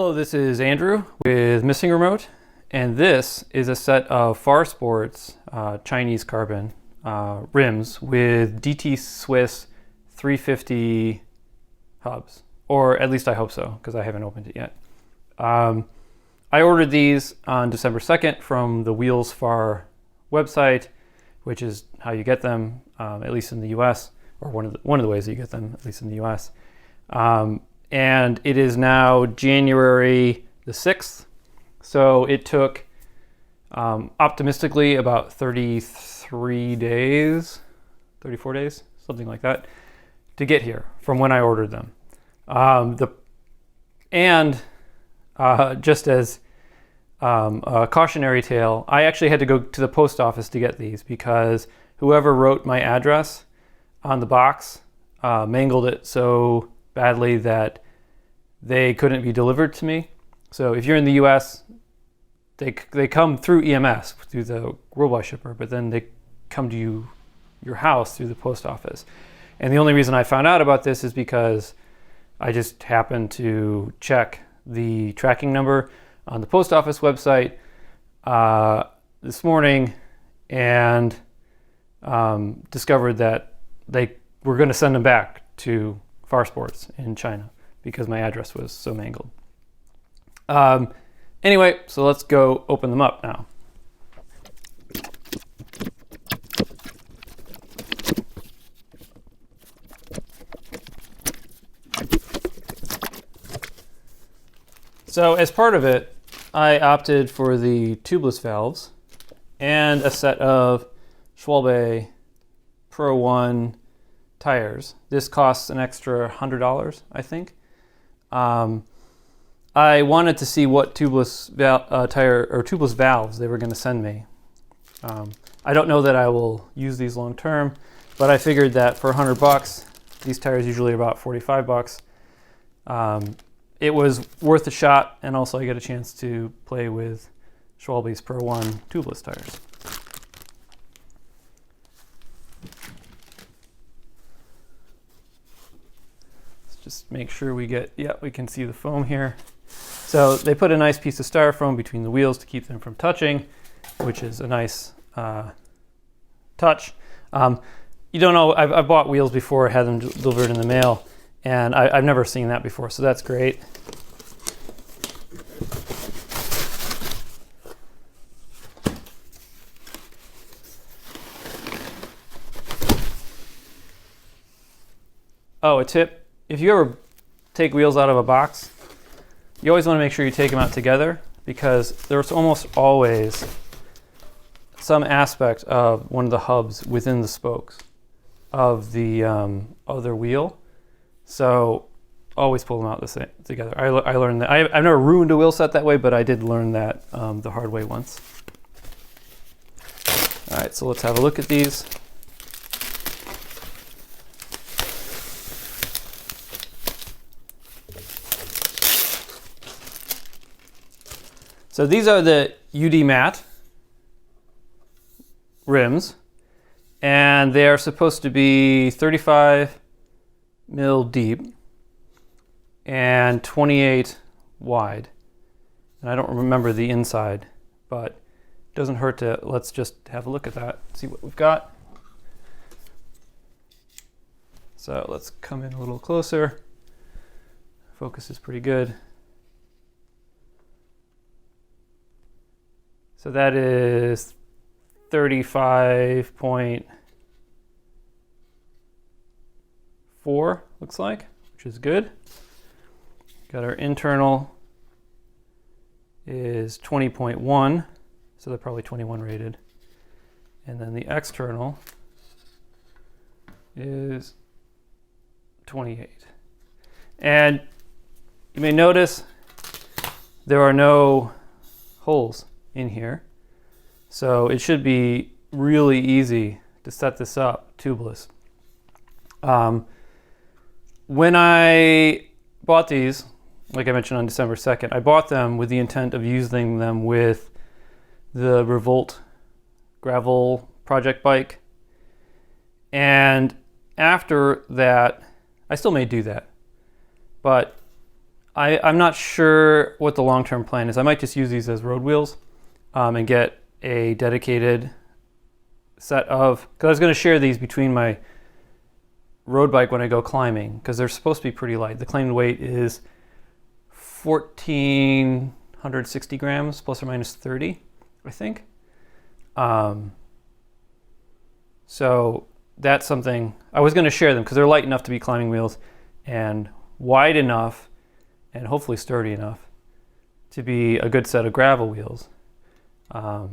Hello, this is Andrew with Missing Remote, and this is a set of Farsports Chinese carbon rims with DT Swiss 350 hubs, or at least I hope so, because I haven't opened it yet. I ordered these on December 2nd from the WheelsFar website, which is how you get them, at least in the US, or one of the ways that you get them, at least in the US. And it is now January the 6th, so it took optimistically about 34 days, something like that, to get here from when I ordered them. Just as a cautionary tale, I actually had to go to the post office to get these because whoever wrote my address on the box mangled it so badly that they couldn't be delivered to me. So if you're in the US, they come through EMS, through the worldwide shipper, but then they come to your house through the post office. And the only reason I found out about this is because I just happened to check the tracking number on the post office website this morning and discovered that they were going to send them back to Farsports in China because my address was so mangled. Anyway, so let's go open them up now. So as part of it, I opted for the tubeless valves and a set of Schwalbe Pro 1 tires. This costs an extra $100, I think. I wanted to see what tubeless tubeless valves they were going to send me. I don't know that I will use these long term, but I figured that for $100, these tires usually are about $45. It was worth a shot, and also I get a chance to play with Schwalbe's Pro 1 tubeless tires. Just make sure we can see the foam here. So they put a nice piece of styrofoam between the wheels to keep them from touching, which is a nice touch. You don't know, I've bought wheels before, had them delivered in the mail, and I've never seen that before, so that's great. Oh, a tip. If you ever take wheels out of a box, you always want to make sure you take them out together because there's almost always some aspect of one of the hubs within the spokes of the other wheel. So always pull them out together. I learned that. I've never ruined a wheel set that way, but I did learn that the hard way once. All right, so let's have a look at these. So these are the UD matte rims, and they are supposed to be 35 mil deep and 28 wide. And I don't remember the inside, but it doesn't hurt to, let's just have a look at that, see what we've got. So let's come in a little closer. Focus is pretty good. So that is 35.4, looks like, which is good. Got our internal is 20.1, so they're probably 21 rated. And then the external is 28. And you may notice there are no holes in here, so it should be really easy to set this up tubeless. When I bought these, like I mentioned on December 2nd, I bought them with the intent of using them with the Revolt gravel project bike, and after that I still may do that, but I'm not sure what the long-term plan is. I might just use these as road wheels and get a dedicated set of, because I was going to share these between my road bike when I go climbing, because they're supposed to be pretty light. The claimed weight is 1,460 grams plus or minus 30, I think. So that's something I was going to share them because they're light enough to be climbing wheels and wide enough and hopefully sturdy enough to be a good set of gravel wheels. But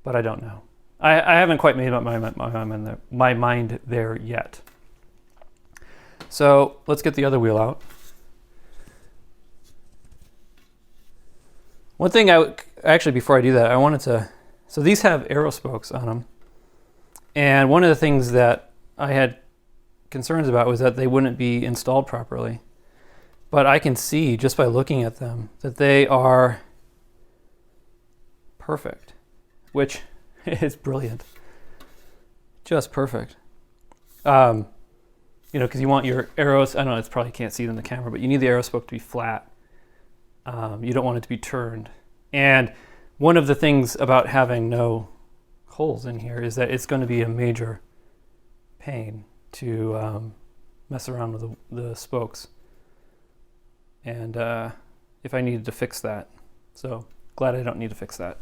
I don't know. I haven't quite made up my mind there yet. So let's get the other wheel out. One thing actually, before I do that, I wanted to, so these have arrow spokes on them. And one of the things that I had concerns about was that they wouldn't be installed properly. But I can see just by looking at them that they are perfect, which is brilliant. Just perfect. You know, because you want your arrows, I don't know, it's probably can't see it in the camera, but you need the arrow spoke to be flat. You don't want it to be turned. And one of the things about having no holes in here is that it's going to be a major pain to mess around with the spokes. And if I needed to fix that. So glad I don't need to fix that.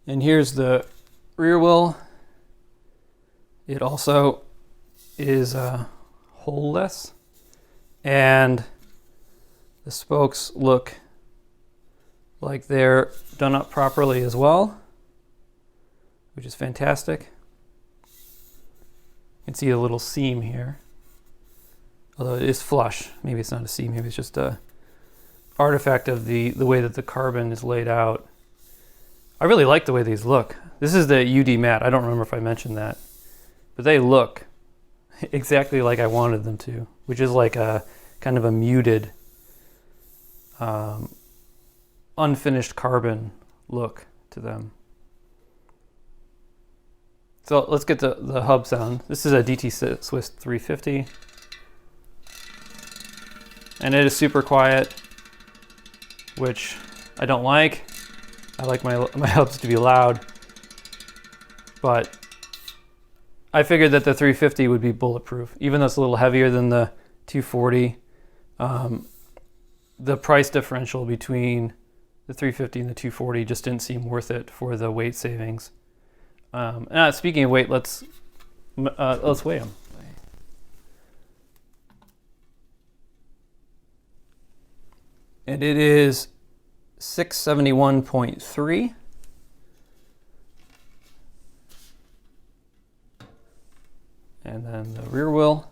And here's the rear wheel. It also is hole-less, and the spokes look like they're done up properly as well, which is fantastic. You can see a little seam here, although it is flush. Maybe it's not a seam, maybe it's just a artifact of the way that the carbon is laid out. I really like the way these look. This is the UD matte. I don't remember if I mentioned that, but they look exactly like I wanted them to, which is like a kind of a muted, unfinished carbon look to them. So let's get the hub sound. This is a DT Swiss 350, and it is super quiet, which I don't like. I like my hubs to be loud, but I figured that the 350 would be bulletproof, even though it's a little heavier than the 240. The price differential between the 350 and the 240 just didn't seem worth it for the weight savings. Speaking of weight, let's weigh them. And it is 671.3. And then the rear wheel.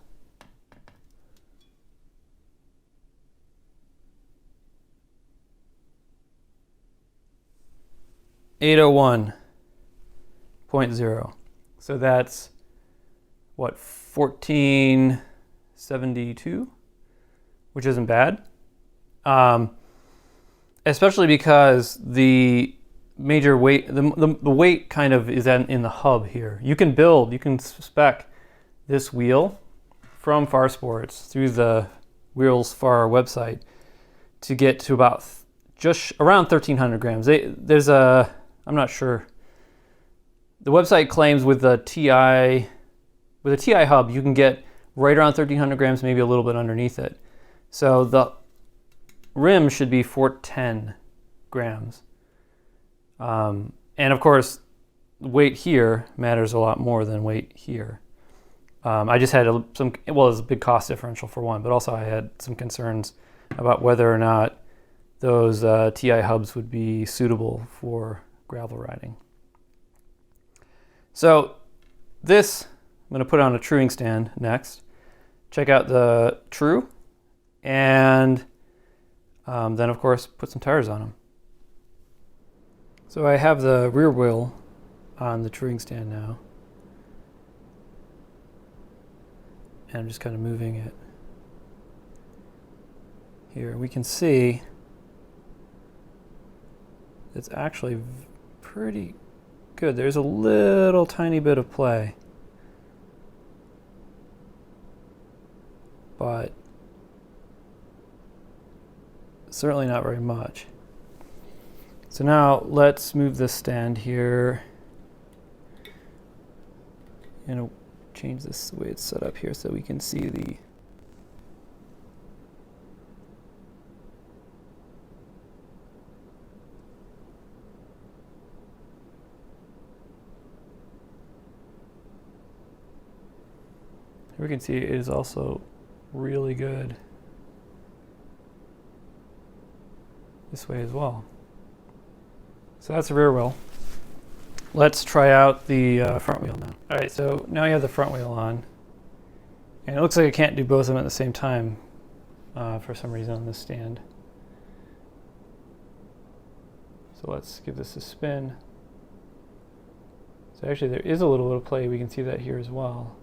801.0. So that's what, 1472, which isn't bad. Especially because the major weight, the weight kind of is in the hub here. You can spec this wheel from Farsports through the WheelsFar website to get to about just around 1,300 grams. I'm not sure. The website claims with a TI hub, you can get right around 1,300 grams, maybe a little bit underneath it. So the rim should be 410 grams. And of course, weight here matters a lot more than weight here. I just had it was a big cost differential for one, but also I had some concerns about whether or not those TI hubs would be suitable for gravel riding. So this, I'm going to put on a truing stand next. Check out the true, and then of course put some tires on them. So I have the rear wheel on the truing stand now, and I'm just kind of moving it. here, we can see it's actually pretty good. There's a little tiny bit of play, but certainly not very much. So now let's move this stand here and change this the way it's set up here so we can see the we can see it is also really good this way as well. So that's the rear wheel. Let's try out the front wheel now. All right, so now you have the front wheel on. And it looks like I can't do both of them at the same time for some reason on this stand. So let's give this a spin. So actually there is a little bit of play. We can see that here as well.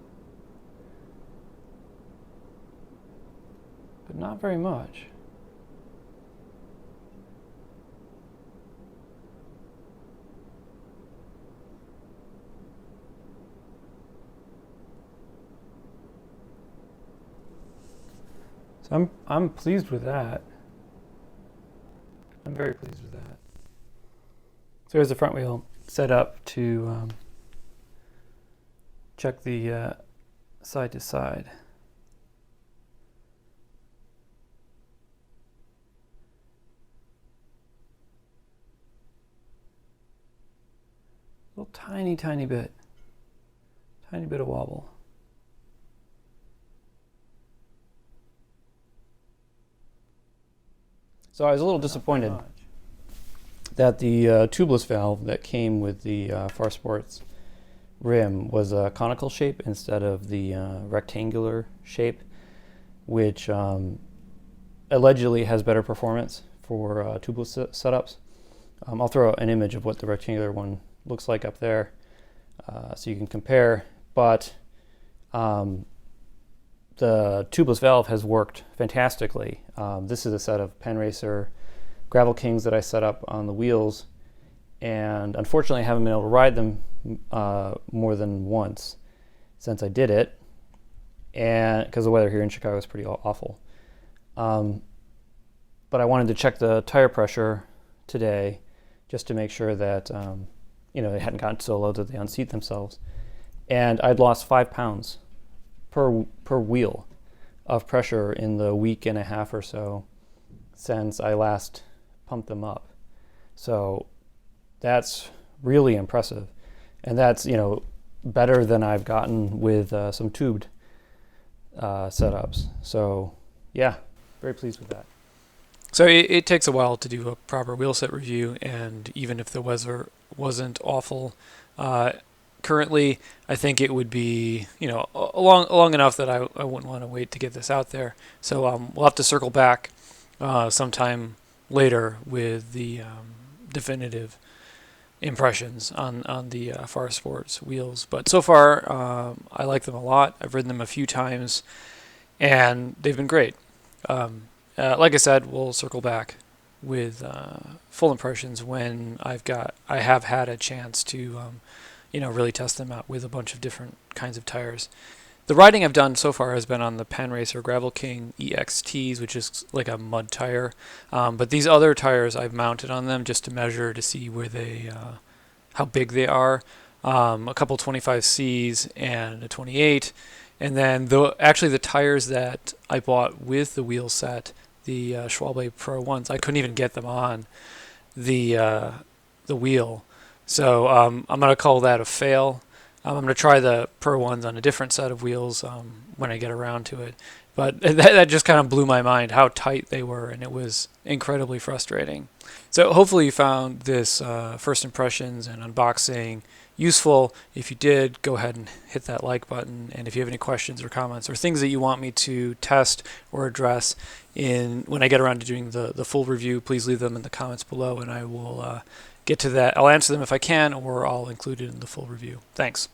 But not very much. So I'm pleased with that. I'm very pleased with that. So here's the front wheel set up to check the side to side. A little tiny bit of wobble. So I was a little disappointed that the tubeless valve that came with the Farsports rim was a conical shape instead of the rectangular shape, which allegedly has better performance for tubeless setups. I'll throw an image of what the rectangular one looks like up there so you can compare, but the tubeless valve has worked fantastically. This is a set of Penn Racer Gravel Kings that I set up on the wheels, and unfortunately I haven't been able to ride them more than once since I did it, and because the weather here in Chicago is pretty awful. But I wanted to check the tire pressure today just to make sure that you know, they hadn't gotten so low that they unseat themselves, and I'd lost 5 pounds per wheel of pressure in the week and a half or so since I last pumped them up. So that's really impressive, and that's, you know, better than I've gotten with some tubed setups. So yeah, very pleased with that. So it takes a while to do a proper wheelset review, and even if the weather wasn't awful, currently, I think it would be, you know, long enough that I wouldn't want to wait to get this out there. So we'll have to circle back sometime later with the definitive impressions on the Farsports wheels. But so far, I like them a lot. I've ridden them a few times, and they've been great. Like I said, we'll circle back with full impressions when I have had a chance to you know, really test them out with a bunch of different kinds of tires. The riding I've done so far has been on the Penn Racer Gravel King EXTs, which is like a mud tire. But these other tires I've mounted on them just to measure to see where they, how big they are. A couple 25Cs and a 28. And then actually the tires that I bought with the wheel set, the Schwalbe Pro ones, I couldn't even get them on the wheel. So I'm going to call that a fail. I'm going to try the Pro ones on a different set of wheels when I get around to it. But that just kind of blew my mind how tight they were, and it was incredibly frustrating. So hopefully you found this first impressions and unboxing useful. If you did, go ahead and hit that like button. And if you have any questions or comments or things that you want me to test or address when I get around to doing the full review, please leave them in the comments below, and I will get to that. I'll answer them if I can, or I'll include it in the full review. Thanks.